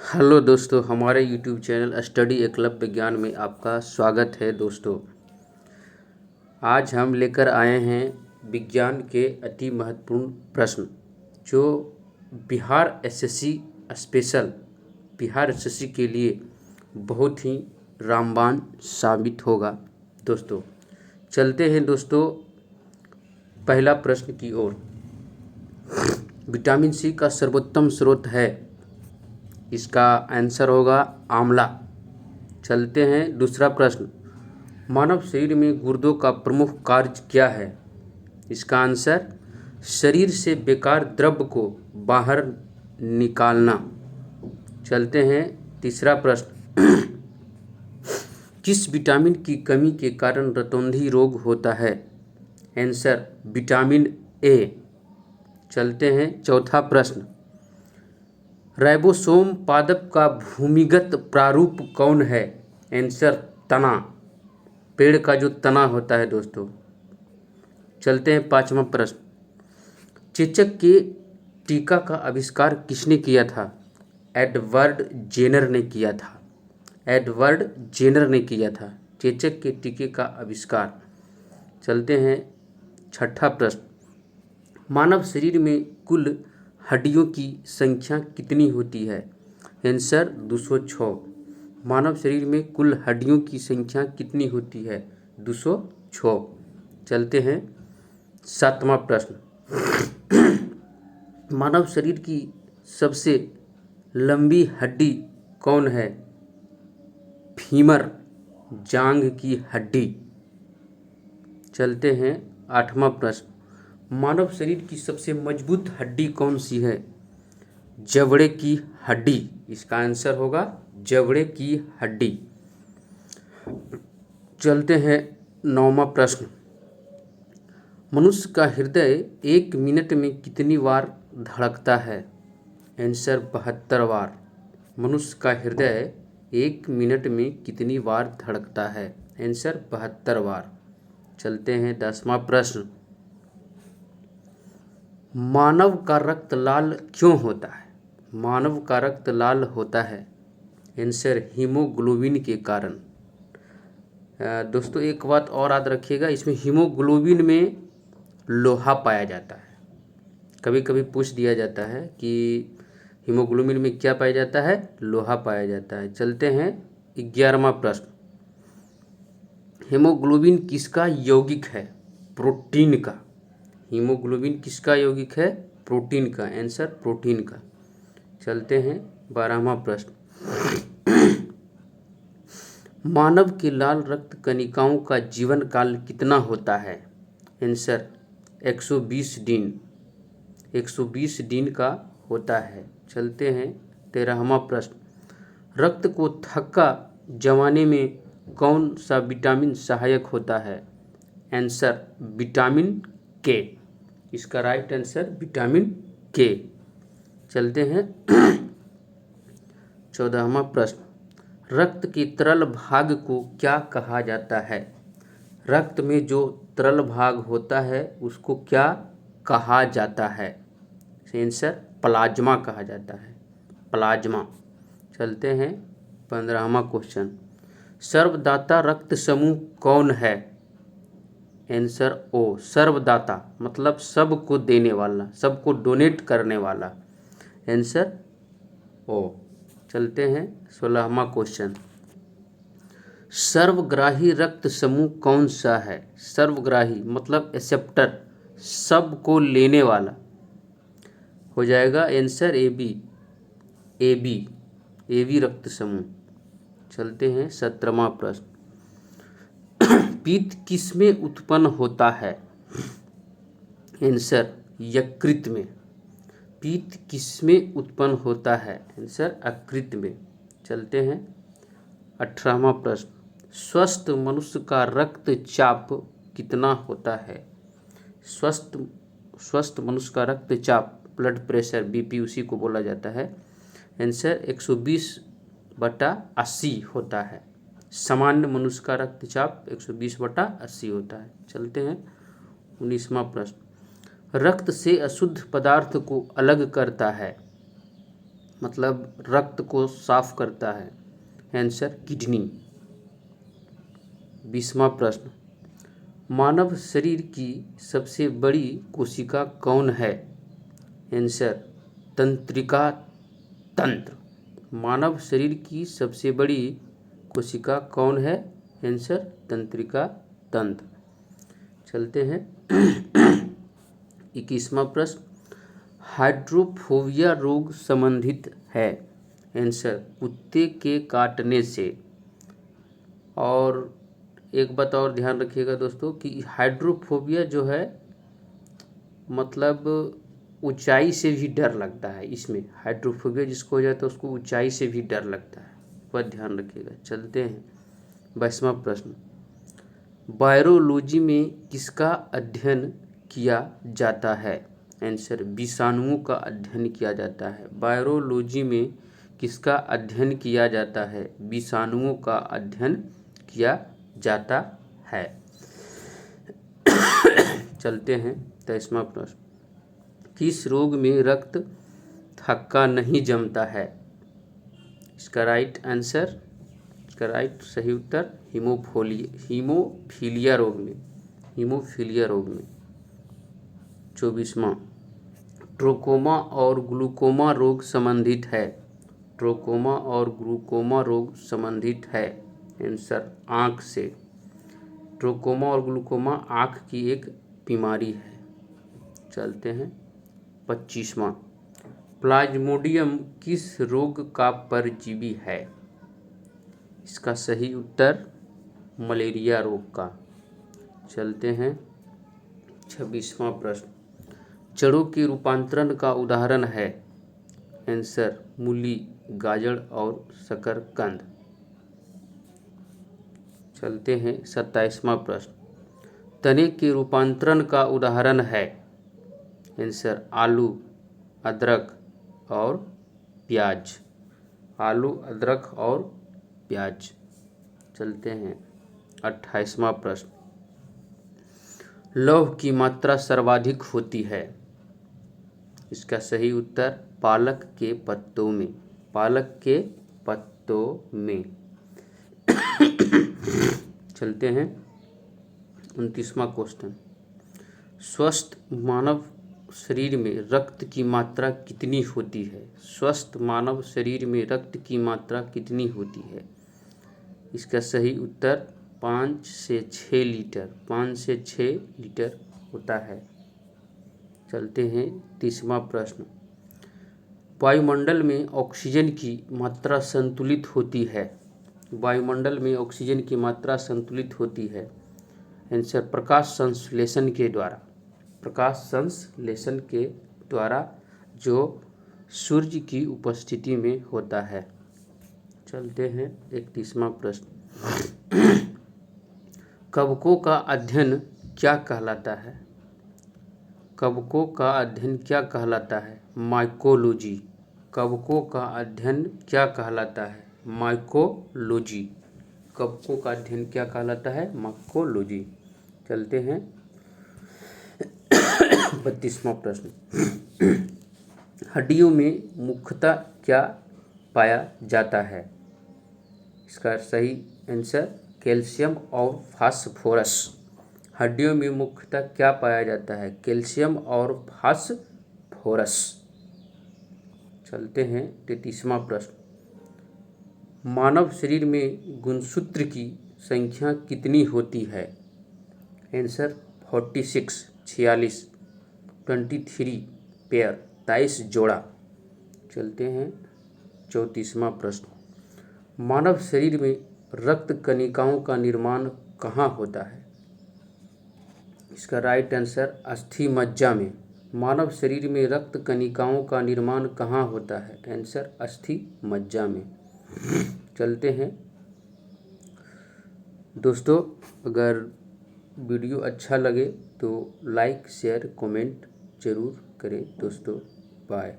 Hello दोस्तों, हमारे YouTube channel study Eklavya ज्ञान में आपका स्वागत है। दोस्तों, आज हम लेकर आए हैं विज्ञान के अति महत्वपूर्ण प्रश्न जो बिहार एसएससी के लिए बहुत ही रामबाण साबित होगा। दोस्तों, चलते हैं दोस्तों पहला प्रश्न की ओर। विटामिन सी का सर्वोत्तम स्रोत है, इसका आंसर होगा आंवला। चलते हैं दूसरा प्रश्न। मानव शरीर में गुर्दों का प्रमुख कार्य क्या है? इसका आंसर शरीर से बेकार द्रव्य को बाहर निकालना। चलते हैं तीसरा प्रश्न। किस विटामिन की कमी के कारण रतौंधी रोग होता है? Answer vitamin A. चलते हैं चौथा प्रश्न। राइबोसोम पादप का भूमिगत प्रारूप कौन है? आंसर तना, पेड़ का जो तना होता है। दोस्तों, चलते हैं पांचवा प्रश्न। चेचक के टीका का आविष्कार किसने किया था? एडवर्ड जेनर ने किया था। एडवर्ड जेनर ने किया था चेचक के टीके का आविष्कार। चलते हैं छठा प्रश्न। मानव शरीर में कुल हड्डियों की संख्या कितनी होती है? आंसर 206। मानव शरीर में कुल हड्डियों की संख्या कितनी होती है? 206। चलते हैं सातवां प्रश्न। मानव शरीर की सबसे लंबी हड्डी कौन है? फीमर, जांघ की हड्डी। चलते हैं आठवां प्रश्न। मानव शरीर की सबसे मजबूत हड्डी कौन सी है? जबड़े की हड्डी। इसका आंसर होगा जबड़े की हड्डी। चलते हैं नौवां प्रश्न। मनुष्य का हृदय 1 मिनट में कितनी बार धड़कता है? आंसर 72 बार। मनुष्य का हृदय 1 मिनट में कितनी बार धड़कता है? आंसर 72 बार। चलते हैं 10वां प्रश्न। मानव का रक्त लाल क्यों होता है? मानव का रक्त लाल होता है आंसर हीमोग्लोबिन के कारण। दोस्तों, एक बात और याद रखिएगा, इसमें हीमोग्लोबिन में लोहा पाया जाता है। कभी कभी पूछ दिया जाता है कि हीमोग्लोबिन में क्या पाया जाता है? लोहा पाया जाता है। चलते हैं 11वां प्रश्न। हीमोग्लोबिन किसका यौगिक है? प्रोटीन का। हीमोग्लोबिन किसका यौगिक है? प्रोटीन का। आंसर प्रोटीन का। चलते हैं 12वां प्रश्न। मानव के लाल रक्त कणिकाओं का जीवन काल कितना होता है? आंसर 120 दिन। 120 दिन का होता है। चलते हैं 13वां प्रश्न। रक्त को थक्का जमाने में कौन सा विटामिन सहायक होता है? आंसर विटामिन के। इसका राइट आंसर विटामिन के। चलते हैं 14वां प्रश्न। रक्त के तरल भाग को क्या कहा जाता है? रक्त में जो तरल भाग होता है उसको क्या कहा जाता है? आंसर प्लाज्मा कहा जाता है। प्लाज्मा। चलते हैं 15वां क्वेश्चन। सर्वदाता रक्त समूह कौन है? आंसर ओ। सर्वदाता मतलब सबको देने वाला, सबको डोनेट करने वाला। आंसर ओ। चलते हैं 16वां क्वेश्चन। सर्वग्राही रक्त समूह कौन सा है? सर्वग्राही मतलब एक्सेप्टर, सबको लेने वाला हो जाएगा। Answer A B. A B, A B रक्त समूह। चलते हैं 17वां प्रश्न। पित्त किसमें उत्पन्न होता है? आंसर यकृत में। पित्त किसमें उत्पन्न होता है? आंसर यकृत में। चलते हैं 18वां प्रश्न। स्वस्थ मनुष्य का रक्तचाप कितना होता है? स्वस्थ मनुष्य का रक्तचाप, ब्लड प्रेशर, बीपी, उसी को बोला जाता है। आंसर 120/80 होता है। सामान्य मनुष्य का रक्तचाप 120/80 होता है। चलते हैं 19वां प्रश्न। रक्त से अशुद्ध पदार्थ को अलग करता है मतलब रक्त को साफ करता है? Answer kidney. 20वां प्रश्न, मानव शरीर की सबसे बड़ी कोशिका कौन है? आंसर तंत्रिका तंत्र। मानव शरीर की सबसे बड़ी कोशिका कौन है? आंसर तंत्रिका तंत्र। चलते हैं 21वां प्रश्न, हाइड्रोफोबिया रोग संबंधित है? आंसर कुत्ते के काटने से। और एक बात और ध्यान रखिएगा दोस्तों कि हाइड्रोफोबिया जो है मतलब ऊंचाई से भी डर लगता है। इसमें हाइड्रोफोबिया जिसको हो जाता है उसको ऊंचाई से भी डर लगता है, पर ध्यान रखिएगा। चलते हैं 22वां प्रश्न, वायरोलॉजी में किसका अध्ययन किया जाता है? आंसर विषाणुओं का अध्ययन किया जाता है। वायरोलॉजी में किसका अध्ययन किया जाता है? विषाणुओं का अध्ययन किया जाता है। चलते हैं 23वां प्रश्न, किस रोग में रक्त थक्का नहीं जमता है? इसका राइट आंसर, इसका राइट सही उत्तर हीमोफीलिया रोग में। हीमोफीलिया रोग में। 24वां, ट्रोकोमा और ग्लूकोमा रोग संबंधित है? ट्रोकोमा और ग्लूकोमा रोग संबंधित है? आंसर आँख से। ट्रोकोमा और ग्लूकोमा आँख की एक बीमारी है। चलते हैं 25वां, प्लाज्मोडियम किस रोग का परजीवी है? इसका सही उत्तर मलेरिया रोग का। चलते हैं 26वां प्रश्न, जड़ों के रूपांतरण का उदाहरण है? आंसर मूली, गाजर और शकरकंद। चलते हैं 27वां प्रश्न, तने के रूपांतरण का उदाहरण है? आंसर आलू, अदरक और प्याज। आलू, अदरक और प्याज। चलते हैं 28वां प्रश्न, लौह की मात्रा सर्वाधिक होती है? इसका सही उत्तर पालक के पत्तों में। पालक के पत्तों में। चलते हैं 29वां क्वेश्चन, स्वस्थ मानव शरीर में रक्त की मात्रा कितनी होती है? स्वस्थ मानव शरीर में रक्त की मात्रा कितनी होती है? इसका सही उत्तर 5 से 6 लीटर। 5 से 6 लीटर होता है। चलते हैं 30वां प्रश्न, वायुमंडल में ऑक्सीजन की मात्रा संतुलित होती है? वायुमंडल में ऑक्सीजन की मात्रा संतुलित होती है? आंसर प्रकाश संश्लेषण के द्वारा। प्रकाश संश्लेषण के द्वारा जो सूर्य की उपस्थिति में होता है। चलते हैं 31वां प्रश्न, कवकों का अध्ययन क्या कहलाता है? कवकों का अध्ययन क्या कहलाता है? माइकोलॉजी। कवकों का अध्ययन क्या कहलाता है? माइकोलॉजी। कवकों का अध्ययन क्या कहलाता है? माइकोलॉजी। चलते हैं 32वां प्रश्न, हड्डियों में मुख्यतः क्या पाया जाता है? इसका सही आंसर कैल्शियम और फास्फोरस। हड्डियों में मुख्यतः क्या पाया जाता है? कैल्शियम और फास्फोरस। चलते हैं 33वां प्रश्न, मानव शरीर में गुणसूत्र की संख्या कितनी होती है? आंसर 46 23 पेयर 23 जोड़ा। चलते हैं 34वां प्रश्न, मानव शरीर में रक्त कणिकाओं का निर्माण कहाँ होता है? इसका राइट आंसर अस्थि मज्जा में। मानव शरीर में रक्त कणिकाओं का निर्माण कहाँ होता है? आंसर अस्थि मज्जा में। चलते हैं दोस्तों, अगर वीडियो अच्छा लगे तो लाइक शेयर कमेंट जरूर करें दोस्तों। बाय।